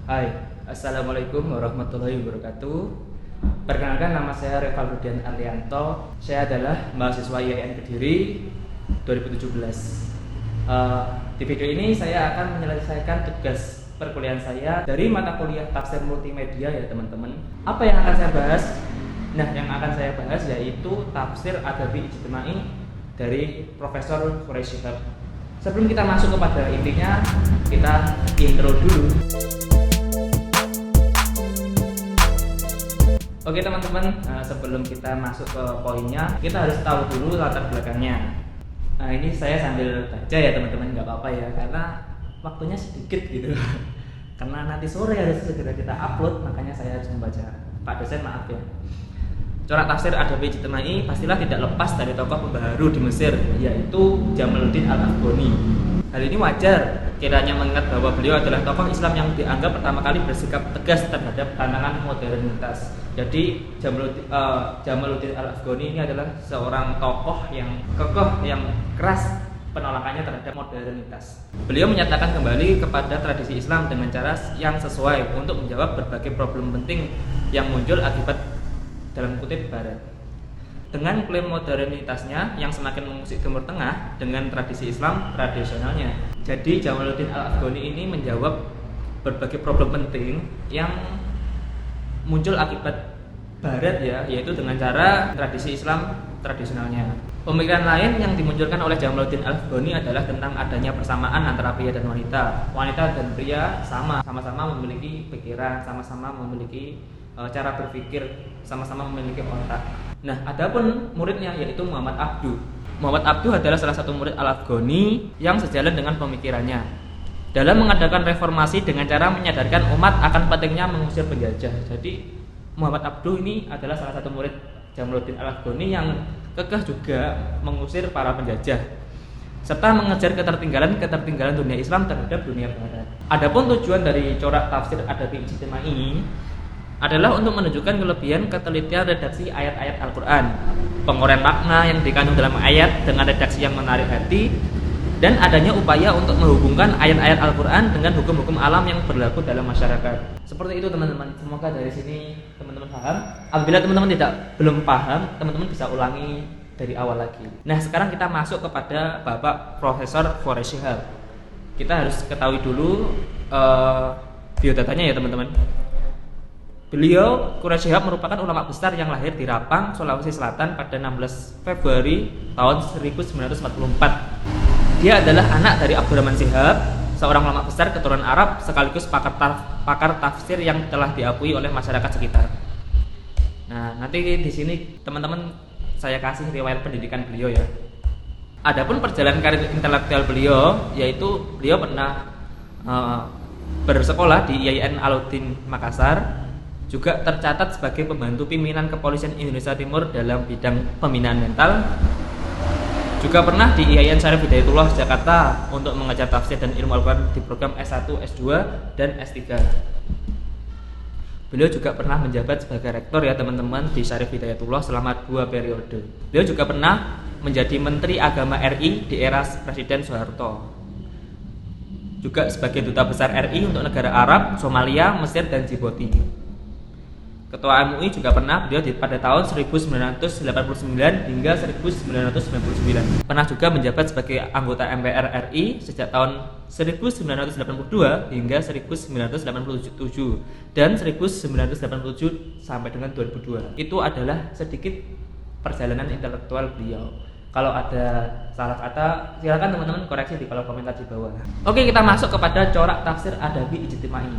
Hai, Assalamualaikum warahmatullahi wabarakatuh. Perkenalkan, nama saya Reval Rudian Arlianto. Saya adalah mahasiswa IAIN Kediri 2017. Di video ini saya akan menyelesaikan tugas perkuliahan saya dari mata kuliah tafsir multimedia ya teman-teman. Apa yang akan saya bahas? Nah, yang akan saya bahas yaitu tafsir adabi ijtimai dari Profesor Quraish Shihab. Sebelum kita masuk kepada intinya, kita intro dulu. Oke teman-teman, sebelum kita masuk ke poinnya, kita harus tahu dulu latar belakangnya. Nah, ini saya sambil baca ya teman-teman, nggak apa-apa ya, karena waktunya sedikit gitu. Karena nanti sore harus segera kita upload, makanya saya harus membaca. Pak dosen maaf ya. Corak tafsir adabi ijtimai pastilah tidak lepas dari tokoh pembaharu di Mesir, yaitu Jamaluddin Al-Afghani. Hal ini wajar kiranya mengingat bahwa beliau adalah tokoh Islam yang dianggap pertama kali bersikap tegas terhadap tantangan modernitas. Jadi Jamaluddin Al-Afghani ini adalah seorang tokoh yang kokoh, yang keras penolakannya terhadap modernitas. Beliau menyatakan kembali kepada tradisi Islam dengan cara yang sesuai untuk menjawab berbagai problem penting yang muncul akibat dalam kutip Barat. Dengan klaim modernitasnya yang semakin mengusik Timur Tengah dengan tradisi Islam tradisionalnya. Jadi Jamaluddin Al-Afghani ini menjawab berbagai problem penting yang muncul akibat Barat ya, yaitu dengan cara tradisi Islam tradisionalnya. Pemikiran lain yang dimunculkan oleh Jamaluddin Al-Afghani adalah tentang adanya persamaan antara pria dan wanita. Wanita dan pria sama-sama memiliki pikiran, sama-sama memiliki cara berpikir, sama-sama memiliki otak. Nah, adapun muridnya yaitu Muhammad Abduh. Muhammad Abduh adalah salah satu murid Al-Afghani yang sejalan dengan pemikirannya dalam mengadakan reformasi dengan cara menyadarkan umat akan pentingnya mengusir penjajah. Jadi Muhammad Abduh ini adalah salah satu murid Jamaluddin Al-Afghani yang kekeh juga mengusir para penjajah serta mengejar ketertinggalan dunia Islam terhadap dunia Barat. Adapun tujuan dari corak tafsir adabi ijtimai ini adalah untuk menunjukkan kelebihan ketelitian redaksi ayat-ayat Al-Quran, penguraian makna yang dikandung dalam ayat dengan redaksi yang menarik hati, dan adanya upaya untuk menghubungkan ayat-ayat Al-Quran dengan hukum-hukum alam yang berlaku dalam masyarakat. Seperti itu teman-teman, semoga dari sini teman-teman paham. Apabila teman-teman belum paham, teman-teman bisa ulangi dari awal lagi. Nah, sekarang kita masuk kepada Bapak Profesor Quraish Shihab. Kita harus ketahui dulu biodatanya ya teman-teman. Beliau, Quraish Shihab, merupakan ulama besar yang lahir di Rapang, Sulawesi Selatan pada 16 Februari tahun 1944. Dia adalah anak dari Abdurrahman Shihab, seorang ulama besar keturunan Arab sekaligus pakar tafsir yang telah diakui oleh masyarakat sekitar. Nah, nanti di sini teman-teman saya kasih riwayat pendidikan beliau ya. Adapun perjalanan karir intelektual beliau, yaitu beliau pernah bersekolah di IAIN Alauddin Makassar, juga tercatat sebagai pembantu pimpinan Kepolisian Indonesia Timur dalam bidang pembinaan mental. Juga pernah di IAIN Syarif Hidayatullah Jakarta untuk mengajar tafsir dan ilmu Al-Quran di program S1, S2, dan S3. Beliau juga pernah menjabat sebagai rektor ya teman-teman di Syarif Hidayatullah selama 2 periode. Beliau juga pernah menjadi Menteri Agama RI di era Presiden Soeharto. Juga sebagai Duta Besar RI untuk negara Arab, Somalia, Mesir, dan Djibouti. Ketua MUI juga pernah beliau pada tahun 1989 hingga 1999. Pernah juga menjabat sebagai anggota MPR RI sejak tahun 1982 hingga 1987 dan 1987 sampai dengan 2002. Itu adalah sedikit perjalanan intelektual beliau. Kalau ada salah kata, silakan teman-teman koreksi di kolom komentar di bawah. Oke, kita masuk kepada corak tafsir adabi ijtimai.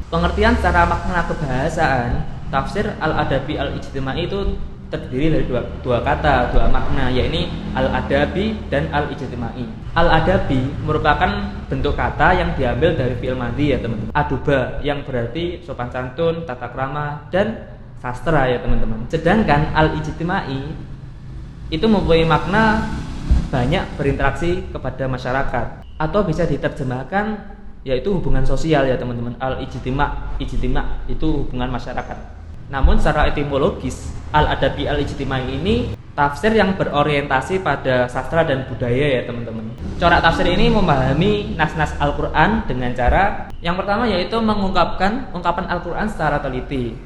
Pengertian secara makna kebahasaan, tafsir al-adabi al-ijtimai itu terdiri dari dua kata, dua makna, yaitu al-adabi dan al-ijtimai. Al-adabi merupakan bentuk kata yang diambil dari fi'il madhi ya teman-teman. Aduba yang berarti sopan santun, tata krama, dan sastra ya teman-teman. Sedangkan al-ijtimai itu mempunyai makna banyak berinteraksi kepada masyarakat, atau bisa diterjemahkan yaitu hubungan sosial ya teman-teman. Al-ijtima itu hubungan masyarakat. Namun secara etimologis al-adabi al-ijtimai ini tafsir yang berorientasi pada sastra dan budaya ya teman-teman. Corak tafsir ini memahami nas-nas Al-Quran dengan cara yang pertama yaitu mengungkapkan ungkapan Al-Quran secara teliti.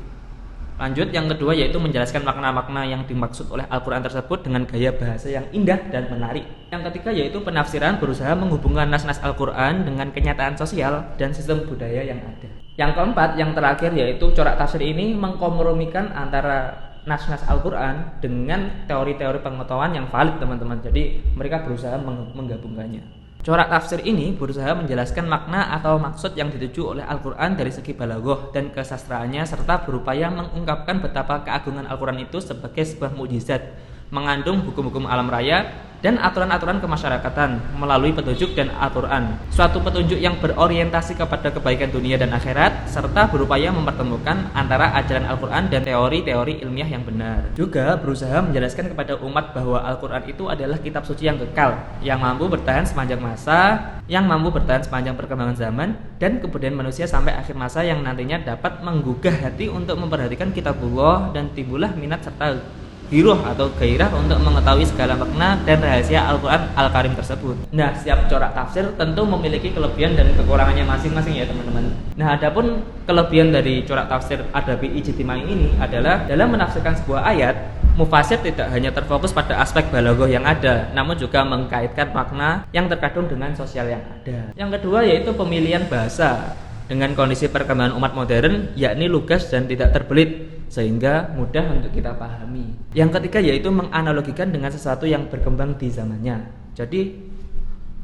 Lanjut, yang kedua yaitu menjelaskan makna-makna yang dimaksud oleh Al-Quran tersebut dengan gaya bahasa yang indah dan menarik. Yang ketiga yaitu penafsiran berusaha menghubungkan nas-nas Al-Quran dengan kenyataan sosial dan sistem budaya yang ada. Yang keempat, yang terakhir yaitu corak tafsir ini mengkompromikan antara nas-nas Al-Quran dengan teori-teori pengetahuan yang valid teman-teman. Jadi mereka berusaha menggabungkannya. Corak tafsir ini berusaha menjelaskan makna atau maksud yang dituju oleh Al-Quran dari segi balaghah dan kesastraannya, serta berupaya mengungkapkan betapa keagungan Al-Quran itu sebagai sebuah mukjizat, mengandung hukum-hukum alam raya dan aturan-aturan kemasyarakatan melalui petunjuk dan Al-Quran, suatu petunjuk yang berorientasi kepada kebaikan dunia dan akhirat, serta berupaya mempertemukan antara ajaran Al-Quran dan teori-teori ilmiah yang benar. Juga berusaha menjelaskan kepada umat bahwa Al-Quran itu adalah kitab suci yang kekal, yang mampu bertahan sepanjang masa, yang mampu bertahan sepanjang perkembangan zaman dan kebudayaan manusia sampai akhir masa, yang nantinya dapat menggugah hati untuk memperhatikan kitabullah dan timbullah minat serta giroh atau gairah untuk mengetahui segala makna dan rahasia Al-Quran Al-Karim tersebut. Nah, setiap corak tafsir tentu memiliki kelebihan dan kekurangannya masing-masing ya teman-teman. Nah, adapun kelebihan dari corak tafsir Adabi Ijtimai ini adalah dalam menafsirkan sebuah ayat, mufasir tidak hanya terfokus pada aspek balaghah yang ada, namun juga mengkaitkan makna yang terkandung dengan sosial yang ada. Yang kedua yaitu pemilihan bahasa dengan kondisi perkembangan umat modern, yakni lugas dan tidak terbelit, sehingga mudah untuk kita pahami. Yang ketiga yaitu menganalogikan dengan sesuatu yang berkembang di zamannya. Jadi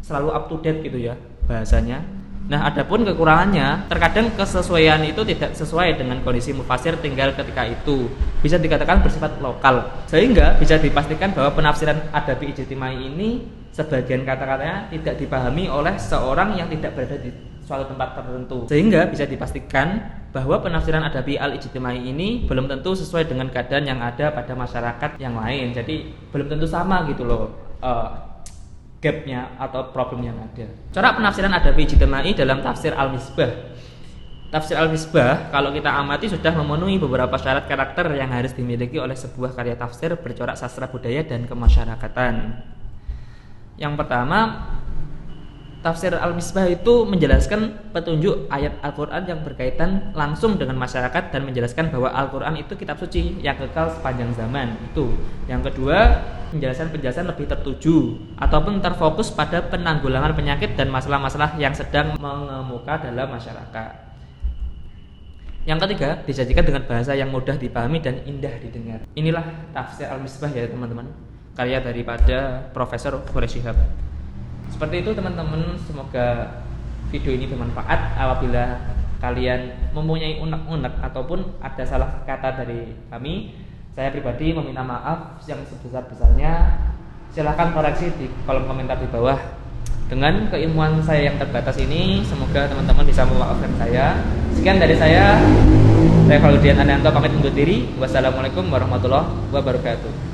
selalu up to date gitu ya bahasanya. Nah, adapun kekurangannya, terkadang kesesuaian itu tidak sesuai dengan kondisi mufasir tinggal ketika itu. Bisa dikatakan bersifat lokal. Sehingga bisa dipastikan bahwa penafsiran Adabi Ijtimai ini sebagian kata-katanya tidak dipahami oleh seorang yang tidak berada di suatu tempat tertentu. Sehingga bisa dipastikan bahwa penafsiran Adabi Al-Ijtimai ini belum tentu sesuai dengan keadaan yang ada pada masyarakat yang lain. Jadi belum tentu sama gitu loh gapnya atau problem yang ada. Corak penafsiran Adabi Ijtimai dalam tafsir Al-Misbah. Tafsir Al-Misbah kalau kita amati sudah memenuhi beberapa syarat karakter yang harus dimiliki oleh sebuah karya tafsir bercorak sastra budaya dan kemasyarakatan. Yang pertama, tafsir Al-Misbah itu menjelaskan petunjuk ayat Al-Quran yang berkaitan langsung dengan masyarakat dan menjelaskan bahwa Al-Quran itu kitab suci yang kekal sepanjang zaman. Itu. Yang kedua, penjelasan lebih tertuju ataupun terfokus pada penanggulangan penyakit dan masalah-masalah yang sedang mengemuka dalam masyarakat. Yang ketiga, disajikan dengan bahasa yang mudah dipahami dan indah didengar. Inilah tafsir Al-Misbah ya teman-teman, karya daripada Profesor Quraish Shihab. Seperti itu teman-teman, semoga video ini bermanfaat. Apabila kalian mempunyai unek-unek ataupun ada salah kata dari kami, saya pribadi meminta maaf yang sebesar-besarnya. Silahkan koreksi di kolom komentar di bawah. Dengan keilmuan saya yang terbatas ini, semoga teman-teman bisa memaafkan saya. Sekian dari saya, Revaludian Ananto pamit undur diri. Wassalamualaikum warahmatullahi wabarakatuh.